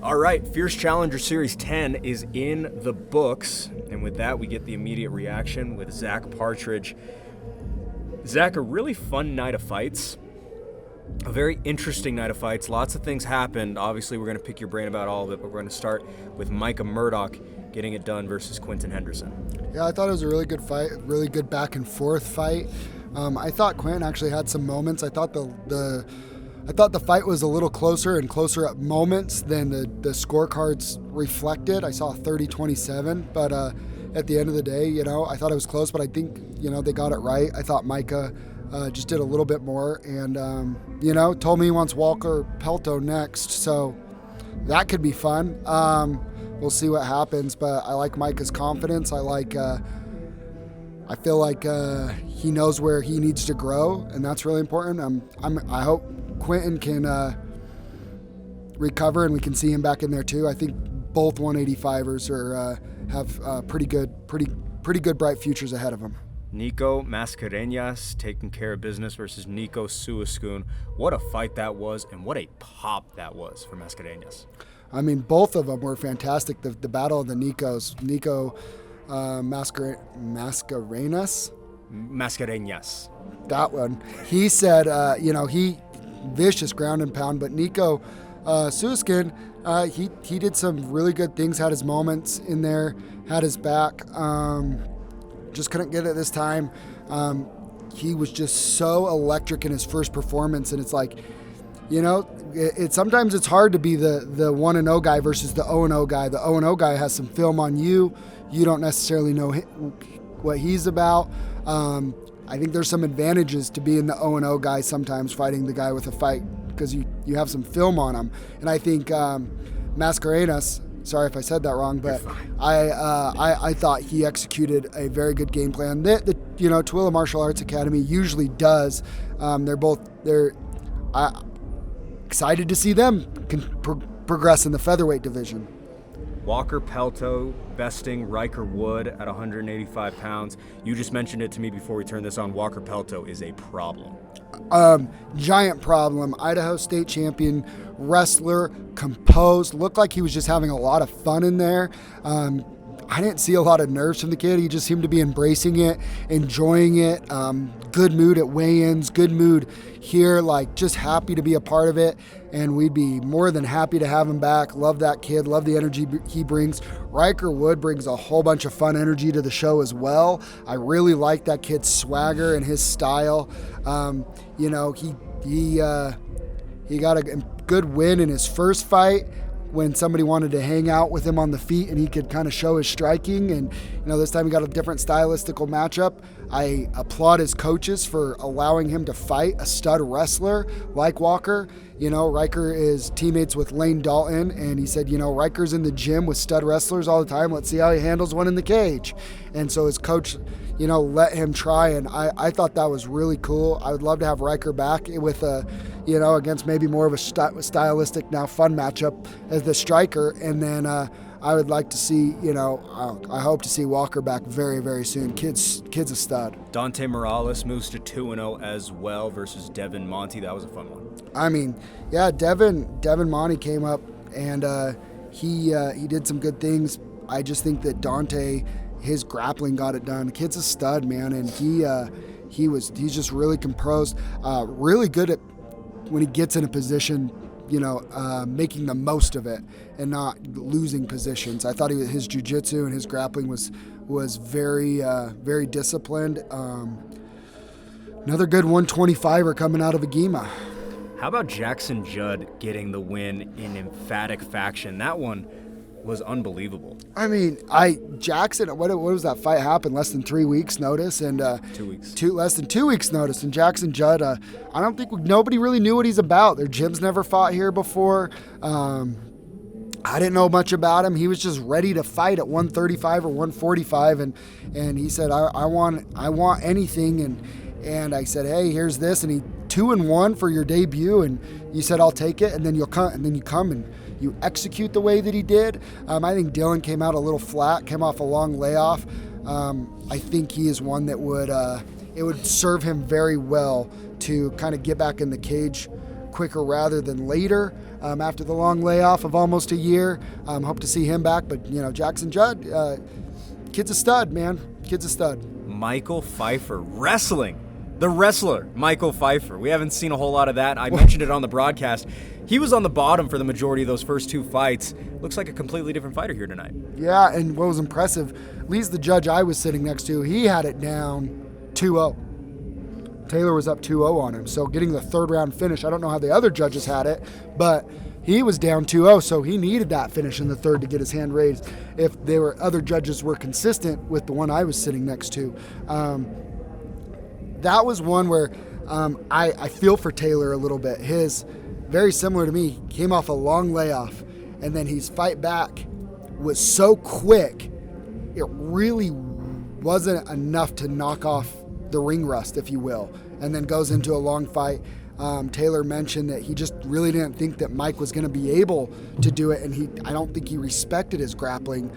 All right, Fierce Challenger Series 10 is in the books, and with that, we get the immediate reaction with Zach Partridge. Zach, a really fun night of fights, a very interesting night of fights. Lots of things happened. Obviously, we're going to pick your brain about all of it, but we're going to start with Micah Murdoch getting it done versus Quinton Henderson. Yeah, I thought it was a really good fight, really good back and forth fight. I thought Quinton actually had some moments. I thought the fight was a little closer and closer at moments than the scorecards reflected. I saw 30-27, but at the end of the day, I thought it was close, but I think, they got it right. I thought Micah just did a little bit more and, told me he wants Walker Pelto next, so that could be fun. We'll see what happens, but I like Micah's confidence. I feel like he knows where he needs to grow, and that's really important. I hope Quinton can recover and we can see him back in there too. I think both 185ers have pretty good bright futures ahead of them. Nico Mascarenhas taking care of business versus Nico Suascoon. What a fight that was, and what a pop that was for Mascarenhas. I mean, both of them were fantastic. The battle of the Nicos. Nico Mascarenhas. That one. He said, he vicious ground and pound, but Nico Suascoon, he did some really good things, had his moments in there, had his back. Just couldn't get it this time. He was just so electric in his first performance, and it's like, sometimes it's hard to be the 1-0 guy versus the 0-0 guy. The 0-0 guy has some film on you. You don't necessarily know what he's about. I think there's some advantages to being the 0-0 guy sometimes, fighting the guy with a fight, because you have some film on him. And I think Mascarenhas, sorry if I said that wrong, but I thought he executed a very good game plan. The Tooele Martial Arts Academy usually does. They're excited to see them progress in the featherweight division. Walker Pelto besting Riker Wood at 185 pounds. You just mentioned it to me before we turned this on. Walker Pelto is a problem. Giant problem. Idaho State champion wrestler, composed, looked like he was just having a lot of fun in there. I didn't see a lot of nerves from the kid. He just seemed to be embracing it, enjoying it. Good mood at weigh-ins, good mood here, just happy to be a part of it. And we'd be more than happy to have him back. Love that kid, love the energy he brings. Riker Wood brings a whole bunch of fun energy to the show as well. I really like that kid's swagger and his style. He got a good win in his first fight when somebody wanted to hang out with him on the feet and he could kind of show his striking. And, this time he got a different stylistical matchup. I applaud his coaches for allowing him to fight a stud wrestler like Walker. Riker is teammates with Lane Dalton, and he said, Riker's in the gym with stud wrestlers all the time. Let's see how he handles one in the cage. And so his coach, let him try, and I thought that was really cool. I would love to have Riker back with against maybe more of a stylistic, now fun matchup as the striker. And then I would like to see, I hope to see Walker back very, very soon. Kid's a stud. Dante Morales moves to 2-0 as well versus Devin Monty. That was a fun one. I mean, yeah, Devin Monty came up and he did some good things. I just think that Dante, his grappling got it done. The kid's a stud, man, and he's just really composed, really good at when he gets in a position, making the most of it and not losing positions. I thought his jiu-jitsu and his grappling was very, very disciplined. Another good 125er coming out of Agema. How about Jackson Judd getting the win in emphatic fashion? That one was unbelievable. I mean, Jackson, what was that fight happen? Less than 3 weeks notice, and 2 weeks. Less than 2 weeks notice. And Jackson Judd, I don't think nobody really knew what he's about. Their gyms never fought here before. I didn't know much about him. He was just ready to fight at 135 or 145, and he said, I want anything, and I said, hey, here's this, and he 2-1 for your debut, and you said I'll take it, and then you come and you execute the way that he did. I think Dylan came out a little flat, came off a long layoff. I think he is one that it would serve him very well to kind of get back in the cage quicker rather than later after the long layoff of almost a year. Hope to see him back. But, Jackson Judd, kid's a stud, man. Kid's a stud. Michael Pfeiffer, wrestling. The wrestler, Michael Pfeiffer. We haven't seen a whole lot of that. I mentioned it on the broadcast. He was on the bottom for the majority of those first 2 fights. Looks like a completely different fighter here tonight. Yeah, and what was impressive, Lee's the judge I was sitting next to. He had it down 2-0. Taylor was up 2-0 on him. So getting the third round finish, I don't know how the other judges had it, but he was down 2-0, so he needed that finish in the third to get his hand raised. If other judges were consistent with the one I was sitting next to. That was one where I feel for Taylor a little bit. His, very similar to me, came off a long layoff, and then his fight back was so quick, it really wasn't enough to knock off the ring rust, if you will, and then goes into a long fight. Taylor mentioned that he just really didn't think that Mike was going to be able to do it, and I don't think he respected his grappling.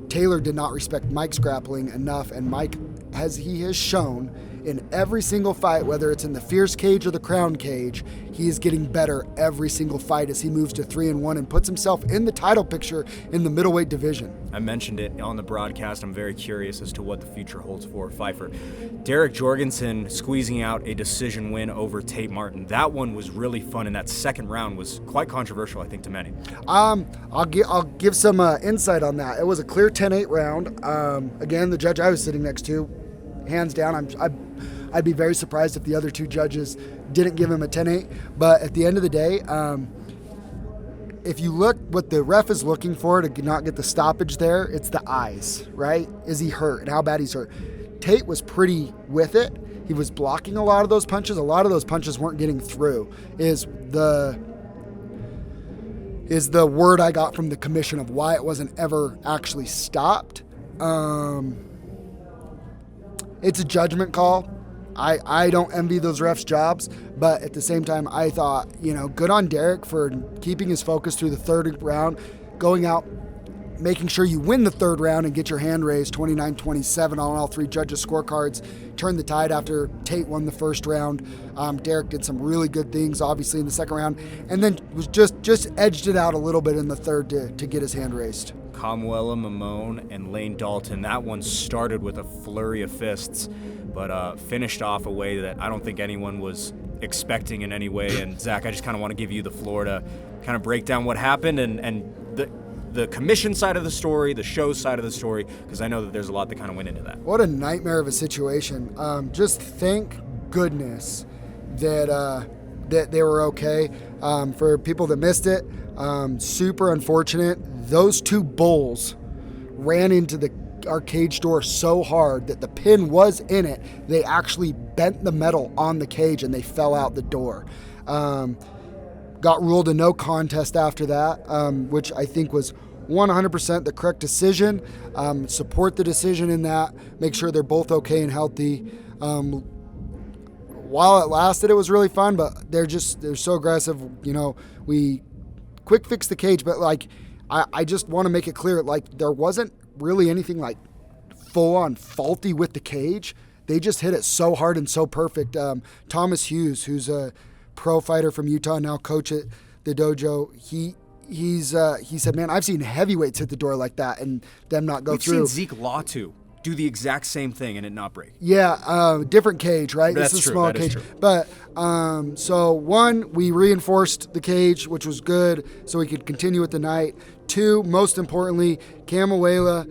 Taylor did not respect Mike's grappling enough, and Mike, as he has shown in every single fight, whether it's in the Fierce cage or the Crown cage, he is getting better every single fight as he moves to 3-1 and puts himself in the title picture in the middleweight division. I mentioned it on the broadcast. I'm very curious as to what the future holds for Pfeiffer. Derek Jorgensen squeezing out a decision win over Tate Martin. That one was really fun, and that second round was quite controversial, I think, to many. I'll give some insight on that. It was a clear 10-8 round. Again, the judge I was sitting next to, hands down, I'd be very surprised if the other 2 judges didn't give him a 10-8. But at the end of the day, if you look what the ref is looking for to not get the stoppage there, it's the eyes, right? Is he hurt and how bad he's hurt? Tate was pretty with it. He was blocking a lot of those punches. A lot of those punches weren't getting through. Is the word I got from the commission of why it wasn't ever actually stopped. It's a judgment call. I don't envy those refs' jobs, but at the same time, I thought, good on Derek for keeping his focus through the third round, going out, making sure you win the third round and get your hand raised 29-27 on all 3 judges' scorecards, turn the tide after Tate won the first round. Derek did some really good things, obviously, in the second round, and then was just edged it out a little bit in the third to get his hand raised. Kamuela Mamone and Lane Dalton. That one started with a flurry of fists, but finished off a way that I don't think anyone was expecting in any way. And Zach, I just kind of want to give you the floor to kind of break down what happened and the commission side of the story, the show side of the story, because I know that there's a lot that kind of went into that. What a nightmare of a situation. Just thank goodness that they were okay. For people that missed it, super unfortunate. Those 2 bulls ran into our cage door so hard that the pin was in it. They actually bent the metal on the cage and they fell out the door. Got ruled a no contest after that, which I think was 100% the correct decision. Support the decision in that. Make sure they're both okay and healthy. While it lasted, it was really fun, but they're so aggressive. We quick fix the cage, but I just want to make it clear, there wasn't really anything full on faulty with the cage. They just hit it so hard and so perfect. Thomas Hughes, who's a pro fighter from Utah, now coach at the dojo, he said, man, I've seen heavyweights hit the door like that and them not go through. We've seen Zeke Latu do the exact same thing and it not break. Yeah, different cage, right? That's this is a true. small That is cage. true. But so 1, we reinforced the cage, which was good, so we could continue with the night. 2, most importantly, Kamuela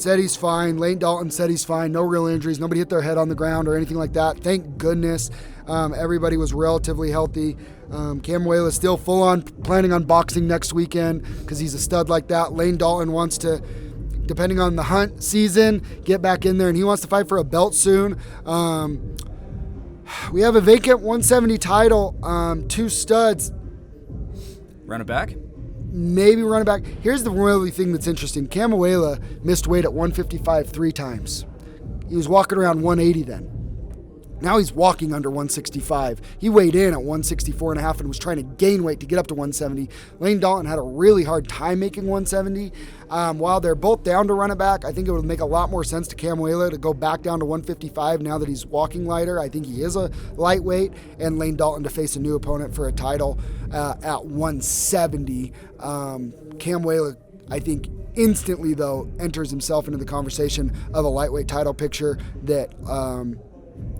said he's fine. Lane Dalton said he's fine. No real injuries. Nobody hit their head on the ground or anything like that. Thank goodness. Everybody was relatively healthy. Kamuela is still full on planning on boxing next weekend because he's a stud like that. Lane Dalton wants to, depending on the hunt season, get back in there, and he wants to fight for a belt soon. We have a vacant 170 title, 2 studs. Run it back? Maybe run it back. Here's the really thing that's interesting. Kamuela missed weight at 155 3 times. He was walking around 180 then. Now he's walking under 165. He weighed in at 164.5 and was trying to gain weight to get up to 170. Lane Dalton had a really hard time making 170. While they're both down to run it back, I think it would make a lot more sense to Camuela to go back down to 155 now that he's walking lighter. I think he is a lightweight, and Lane Dalton to face a new opponent for a title at 170. Camuela, I think, instantly, though, enters himself into the conversation of a lightweight title picture that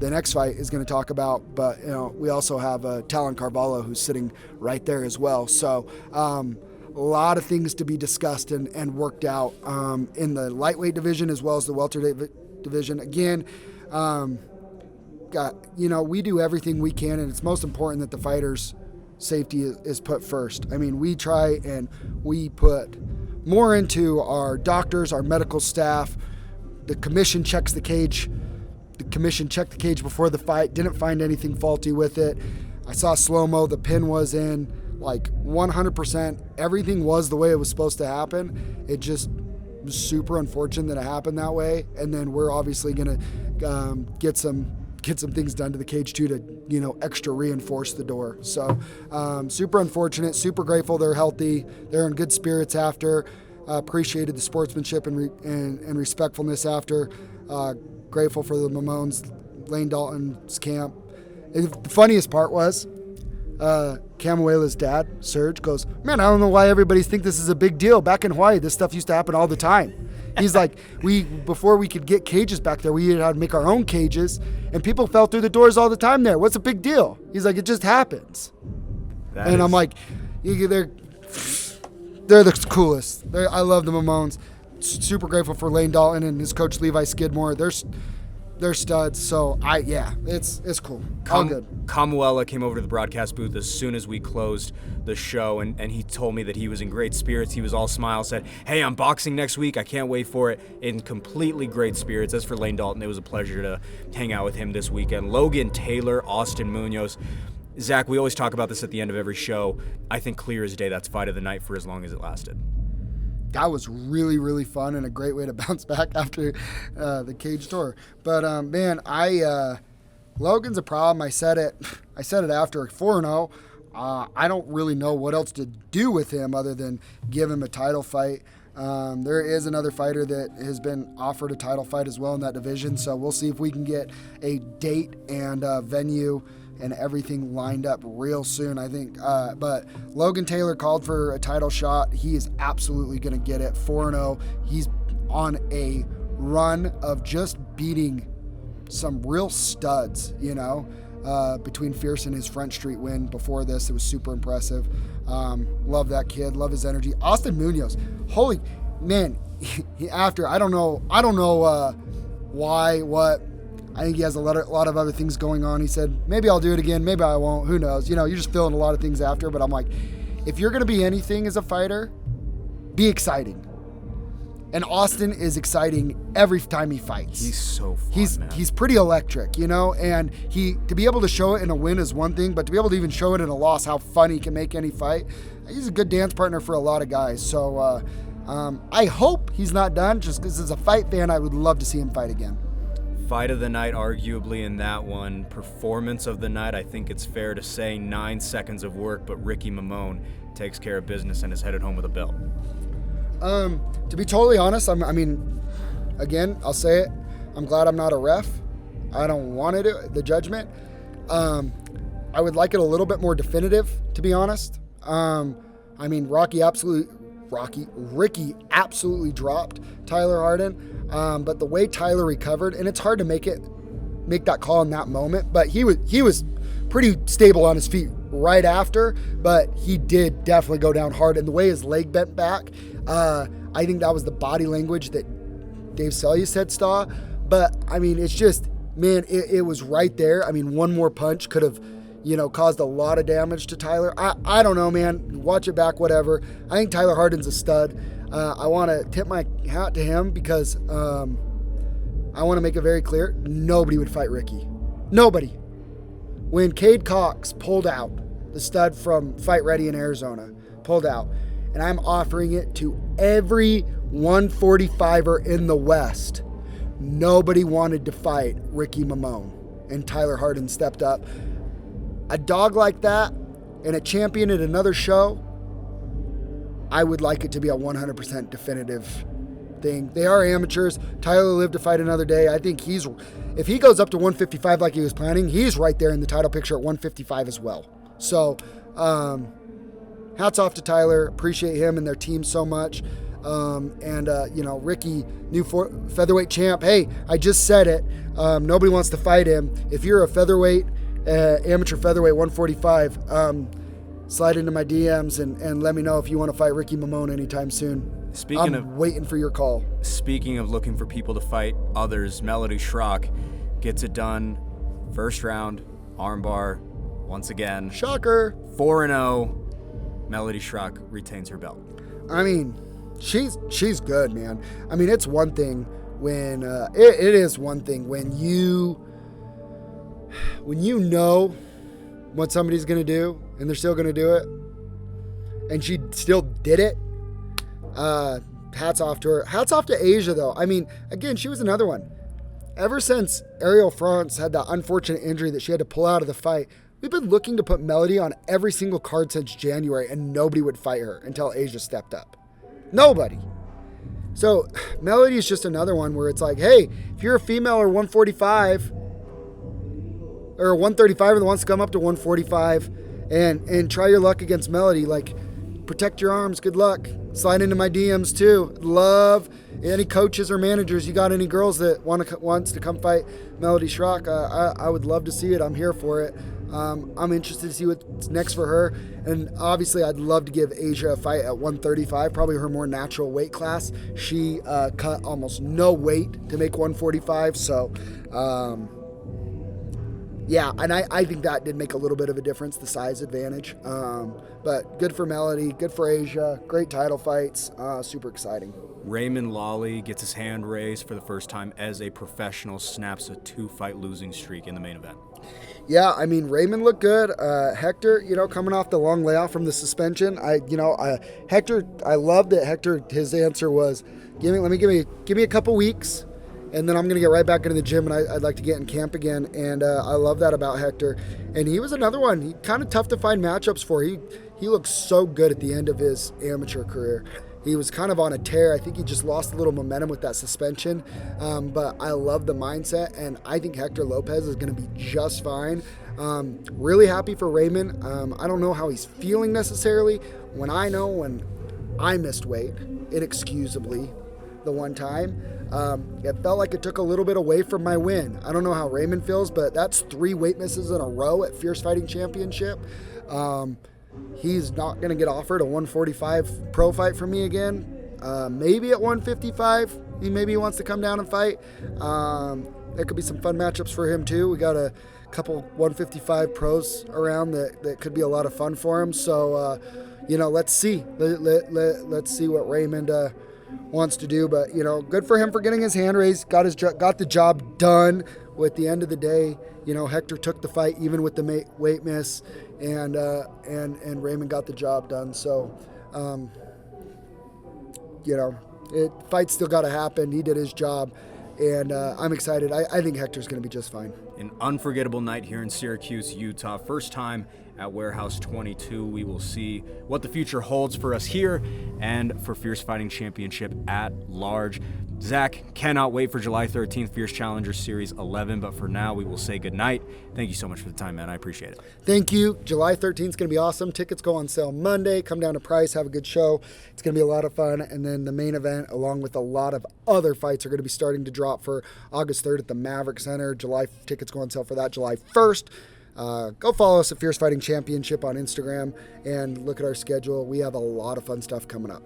the next fight is going to talk about. But, we also have Talon Carvalho who's sitting right there as well. So a lot of things to be discussed and worked out in the lightweight division as well as the welterweight division. Again, we do everything we can, and it's most important that the fighters' safety is put first. I mean, we try and we put more into our doctors, our medical staff. The commission checks the cage. The commission checked the cage before the fight, didn't find anything faulty with it. I saw slow-mo, the pin was in, like 100%. Everything was the way it was supposed to happen. It just was super unfortunate that it happened that way. And then we're obviously going to get some things done to the cage too to, extra reinforce the door. So super unfortunate, super grateful they're healthy. They're in good spirits after. Appreciated the sportsmanship and respectfulness after. Grateful for the Mamones, Lane Dalton's camp. And the funniest part was Camuela's dad, Serge, goes, "Man, I don't know why everybody think this is a big deal. Back in Hawaii, this stuff used to happen all the time." He's like, before we could get cages back there, we had to make our own cages, and people fell through the doors all the time there. What's a big deal? He's like, it just happens. I'm like, they're the coolest. I love the Mamones. Super grateful for Lane Dalton and his coach Levi Skidmore. They're studs. So it's cool. All good. Camuela came over to the broadcast booth as soon as we closed the show, and he told me that he was in great spirits. He was all smiles, said, "Hey, I'm boxing next week. I can't wait for it." In completely great spirits. As for Lane Dalton, it was a pleasure to hang out with him this weekend. Logan Taylor, Austin Munoz. Zach, we always talk about this at the end of every show. I think clear as day, that's fight of the night for as long as it lasted. That was really, really fun and a great way to bounce back after the cage door. But Logan's a problem. I said it after 4-0. I don't really know what else to do with him other than give him a title fight. There is another fighter that has been offered a title fight as well in that division. So we'll see if we can get a date and venue and everything lined up real soon, I think. But Logan Taylor called for a title shot. He is absolutely going to get it. 4-0. He's on a run of just beating some real studs, between Fierce and his Front Street win before this. It was super impressive. Love that kid. Love his energy. Austin Munoz. Holy man. I don't know why, what. I think he has a lot of other things going on. He said, maybe I'll do it again, maybe I won't, who knows? You're just feeling a lot of things after, but I'm like, if you're going to be anything as a fighter, be exciting. And Austin is exciting every time he fights. He's so fun, man. He's pretty electric, and to be able to show it in a win is one thing, but to be able to even show it in a loss, how fun he can make any fight, he's a good dance partner for a lot of guys. So I hope he's not done, just because as a fight fan, I would love to see him fight again. Fight of the night, arguably in that one. Performance of the night, I think it's fair to say 9 seconds of work, but Ricky Mamone takes care of business and is headed home with a belt. To be totally honest, again, I'll say it. I'm glad I'm not a ref. I don't want to do the judgment. I would like it a little bit more definitive, to be honest. Ricky absolutely dropped Tyler Harden. But the way Tyler recovered, and it's hard to make that call in that moment, but he was pretty stable on his feet right after, but he did definitely go down hard. And the way his leg bent back, I think that was the body language that Dave Sellius had saw. But it's just, man, it was right there. One more punch could have, caused a lot of damage to Tyler. I don't know, man. Watch it back, whatever. I think Tyler Harden's a stud. I want to tip my hat to him because I want to make it very clear, nobody would fight Ricky. Nobody. When Cade Cox pulled out, the stud from Fight Ready in Arizona, pulled out, and I'm offering it to every 145er in the West, nobody wanted to fight Ricky Mamone. and Tyler Harden stepped up. A dog like that and a champion at another show, I would like it to be a 100% definitive thing. They are amateurs. Tyler lived to fight another day. I think if he goes up to 155 like he was planning, he's right there in the title picture at 155 as well. So, hats off to Tyler. Appreciate him and their team so much. Ricky, new featherweight champ. Hey, I just said it. Nobody wants to fight him. If you're a featherweight, amateur featherweight 145, slide into my DMs and let me know if you want to fight Ricky Mamone anytime soon. I'm waiting for your call. Speaking of looking for people to fight others, Melody Schrock gets it done. First round, armbar, once again. Shocker. 4-0. Melody Schrock retains her belt. I mean, she's good, man. I mean, it's one thing when it is one thing when you know what somebody's gonna do and they're still gonna do it, and she still did it. Hats off to her. Hats off to Asia, though. I mean, again, she was another one. Ever since Ariel France had that unfortunate injury that she had to pull out of the fight, we've been looking to put Melody on every single card since January, and nobody would fight her until Asia stepped up. Nobody. So Melody is just another one where it's like, hey, if you're a female or 145 or 135 that wants to come up to 145 and try your luck against Melody, like, protect your arms. Good luck. Slide into my DMs too. Love any coaches or managers. You got any girls that wants to come fight Melody Schrock? I would love to see it. I'm here for it. I'm interested to see what's next for her. And obviously, I'd love to give Asia a fight at 135, probably her more natural weight class. She cut almost no weight to make 145. So, yeah, and I think that did make a little bit of a difference, the size advantage. But good for Melody, good for Asia, great title fights, super exciting. Raymond Lawley gets his hand raised for the first time as a professional, snaps a 2-fight losing streak in the main event. Yeah, I mean, Raymond looked good. Hector, coming off the long layoff from the suspension, Hector, I love that Hector, his answer was, give me a couple weeks, and then I'm going to get right back into the gym, and I'd like to get in camp again. And I love that about Hector. And he was another one. He kind of tough to find matchups for. He looked so good at the end of his amateur career. He was kind of on a tear. I think he just lost a little momentum with that suspension. But I love the mindset, and I think Hector Lopez is going to be just fine. Really happy for Raymond. I don't know how he's feeling necessarily. When I missed weight, inexcusably, the one time, it felt like it took a little bit away from my win. I don't know how Raymond feels, but that's 3 weight misses in a row at Fierce Fighting Championship. He's not going to get offered a 145 pro fight from me again. Maybe at 155, maybe he wants to come down and fight. There could be some fun matchups for him too. We got a couple 155 pros around that could be a lot of fun for him. So, let's see. Let's see what Raymond wants to do. But, good for him for getting his hand raised, got the job done. At the end of the day, Hector took the fight even with the weight miss, and Raymond got the job done. So, fight still got to happen. He did his job, and I'm excited. I think Hector's going to be just fine. An unforgettable night here in Syracuse, Utah. First time at Warehouse 22. We will see what the future holds for us here and for Fierce Fighting Championship at large. Zach, cannot wait for July 13th, Fierce Challenger Series 11, but for now, we will say goodnight. Thank you so much for the time, man. I appreciate it. Thank you. July 13th is going to be awesome. Tickets go on sale Monday. Come down to Price, have a good show. It's going to be a lot of fun, and then the main event, along with a lot of other fights, are going to be starting to drop for August 3rd at the Maverick Center. Tickets go on sale for that July 1st. Go follow us at Fierce Fighting Championship on Instagram and look at our schedule. We have a lot of fun stuff coming up.